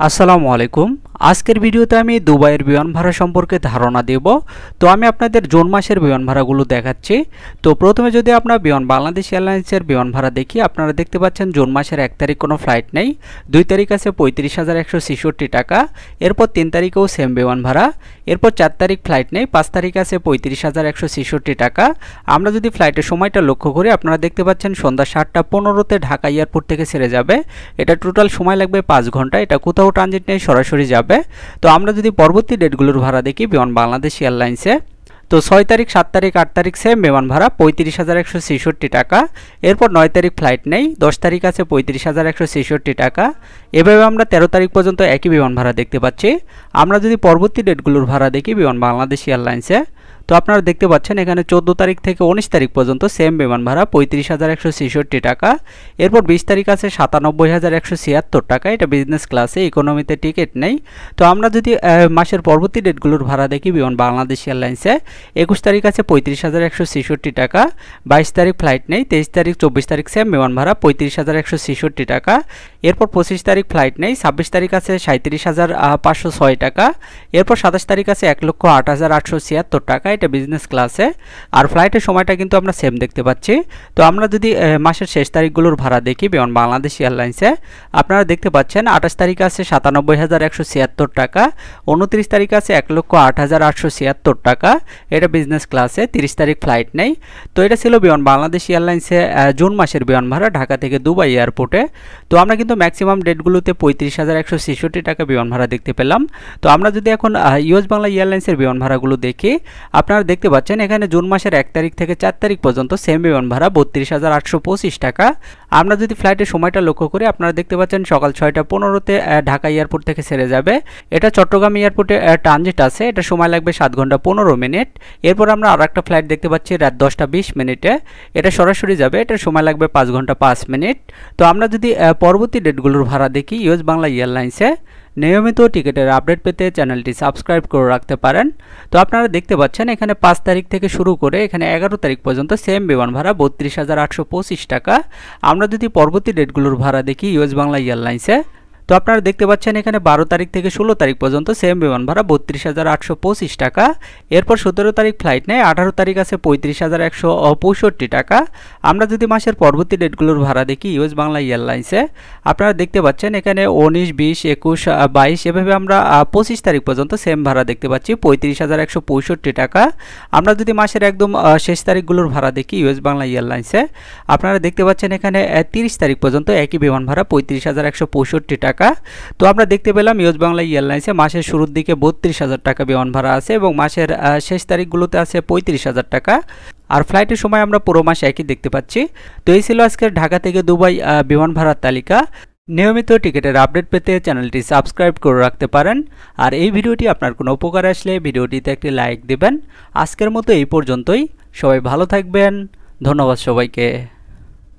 আসসালামু আলাইকুম। আজকের ভিডিওতে আমি দুবাইয়ের বিমান ভাড়া সম্পর্কে ধারণা দেব। তো আমি আপনাদের জুন মাসের বিমান ভাড়াগুলো দেখাচ্ছি। তো প্রথমে যদি আমরা বাংলাদেশ এয়ারলাইন্সের বিমান ভাড়া দেখি, আপনারা দেখতে পাচ্ছেন জুন মাসের 1 তারিখ কোনো ফ্লাইট নেই। 2 তারিখ আছে 35,166 টাকা। এরপর 3 তারিখেও সেম বিমান ভাড়া। এরপর 4 তারিখ ফ্লাইট নেই, 5 তারিখ আছে 35,166 টাকা। আমরা যদি ফ্লাইটের সময়টা লক্ষ্য করি, আপনারা দেখতে পাচ্ছেন সন্ধ্যা 7:15-তে ঢাকা এয়ারপোর্ট থেকে ছেড়ে যাবে। এটা টোটাল সময় লাগবে 5 ঘন্টা। এটা কোথাও ট্রানজিট নেই, সরাসরি যাবে। তো আমরা যদি পরবর্তী ডেটগুলোর ভাড়া দেখি বাংলাদেশ এয়ারলাইন্সে, তো 6 তারিখ, 7 তারিখ, 8 তারিখ সেম বিমান ভাড়া 35,166 টাকা। এরপর 9 তারিখ ফ্লাইট নেই, 10 তারিখ আছে 35,166 টাকা। এভাবে আমরা 13 তারিখ পর্যন্ত একই বিমান ভাড়া দেখতে পাচ্ছি। আমরা যদি পরবর্তী ডেটগুলোর ভাড়া দেখি বাংলাদেশ এয়ারলাইন্সে, তো আপনারা দেখতে পাচ্ছেন এখানে 14 তারিখ থেকে 19 তারিখ পর্যন্ত সেম বিমান ভাড়া 35,166 টাকা। এরপর 20 তারিখ আছে 97,176 টাকা। এটা বিজনেস ক্লাসে, ইকোনমিতে টিকিট নেই। তো আমরা যদি মাসের পরবর্তী ডেটগুলোর ভাড়া দেখি বাংলাদেশ এয়ারলাইন্সে, 21 তারিখ আছে 35,166 টাকা। 22 তারিখ ফ্লাইট নেই, 23 তারিখ, 24 তারিখ সেম বিমান ভাড়া 35,166 টাকা। এরপর 25 তারিখ ফ্লাইট নেই, 26 তারিখ আছে 37,506 টাকা। এরপর 27 তারিখ আছে 1,08,876 টাকা। এটা বিজনেস ক্লাসে। আর ফ্লাইটের সময়টা কিন্তু আমরা সেম দেখতে পাচ্ছি। তো আমরা যদি মাসের শেষ তারিখগুলোর ভাড়া দেখি বাংলাদেশ এয়ারলাইন্সে, আপনারা দেখতে পাচ্ছেন 28 তারিখ আছে 97,176 টাকা। 29 তারিখ আছে 1,08,876 টাকা। এটা বিজনেস ক্লাসে। 30 তারিখ ফ্লাইট নেই। তো এটা ছিল বাংলাদেশ এয়ারলাইন্সে জুন মাসের বিমান ভাড়া ঢাকা থেকে দুবাই এয়ারপোর্টে। তো আমরা কিন্তু ম্যাক্সিমাম ডেটগুলোতে 35,166 টাকা বিমান ভাড়া দেখতে পেলাম। তো আমরা যদি এখন ইউএস বাংলা এয়ারলাইন্সের বিমান ভাড়াগুলো দেখি, আপনারা দেখতে পাচ্ছেন এখানে জুন মাসের 1 তারিখ থেকে 4 তারিখ পর্যন্ত সেম বিমান ভাড়া 32,825 টাকা। আমরা যদি ফ্লাইটের সময়টা লক্ষ্য করি, আপনারা দেখতে পাচ্ছেন সকাল 6:15-তে ঢাকা এয়ারপোর্ট থেকে ছেড়ে যাবে। এটা চট্টগ্রাম এয়ারপোর্টে ট্রানজিট আছে। এটা সময় লাগবে 7 ঘন্টা 15 মিনিট। এরপর আমরা আরেকটা ফ্লাইট দেখতে পাচ্ছি রাত 10:20 মিনিটে। এটা সরাসরি যাবে। এটা সময় লাগবে 5 ঘন্টা 5 মিনিট। তো আমরা যদি পরবর্তী ডেটগুলোর ভাড়া দেখি ইউএস বাংলা এয়ারলাইন্সে, নিয়মিত টিকিটের আপডেট পেতে চ্যানেলটি সাবস্ক্রাইব করে রাখতে পারেন। তো আপনারা দেখতে পাচ্ছেন এখানে 5 তারিখ থেকে শুরু করে এখানে 11 তারিখ পর্যন্ত সেম বিমান ভাড়া 32,825 টাকা। আমরা যদি পরবর্তী ডেটগুলোর ভাড়া দেখি ইউএস বাংলা এয়ারলাইন্সে, তো আপনারা দেখতে পাচ্ছেন এখানে 12 তারিখ থেকে 16 তারিখ পর্যন্ত সেম বিমান ভাড়া 32,825 টাকা। এরপর 17 তারিখ ফ্লাইট নেই, 18 তারিখ আছে 35,165 টাকা। আমরা যদি মাসের পরবর্তী ডেটগুলোর ভাড়া দেখি ইউএস বাংলা এয়ারলাইন্সে, আপনারা দেখতে পাচ্ছেন এখানে 19, 20, 21, 22 এভাবে আমরা 25 তারিখ পর্যন্ত সেম ভাড়া দেখতে পাচ্ছি 35,165 টাকা। আমরা যদি মাসের একদম শেষ তারিখগুলোর ভাড়া দেখি ইউএস বাংলা এয়ারলাইন্সে, আপনারা দেখতে পাচ্ছেন এখানে 30 তারিখ পর্যন্ত একই বিমান ভাড়া 35,165 টাকা। তো আমরা দেখতে পেলাম ইউএস বাংলা এয়ারলাইন্সে মাসের শুরুর দিকে 32,000 টাকা বিমান ভাড়া আছে এবং মাসের শেষ তারিখগুলোতে আছে 35,000 টাকা। আর ফ্লাইটের সময় আমরা পুরো মাস একই দেখতে পাচ্ছি। তো এই ছিল আজকের ঢাকা থেকে দুবাই বিমান ভাড়ার তালিকা। নিয়মিত টিকিটের আপডেট পেতে চ্যানেলটি সাবস্ক্রাইব করে রাখতে পারেন। আর এই ভিডিওটি আপনার কোনো উপকার আসলে ভিডিওটিতে একটি লাইক দেবেন। আজকের মতো এই পর্যন্তই। সবাই ভালো থাকবেন। ধন্যবাদ সবাইকে।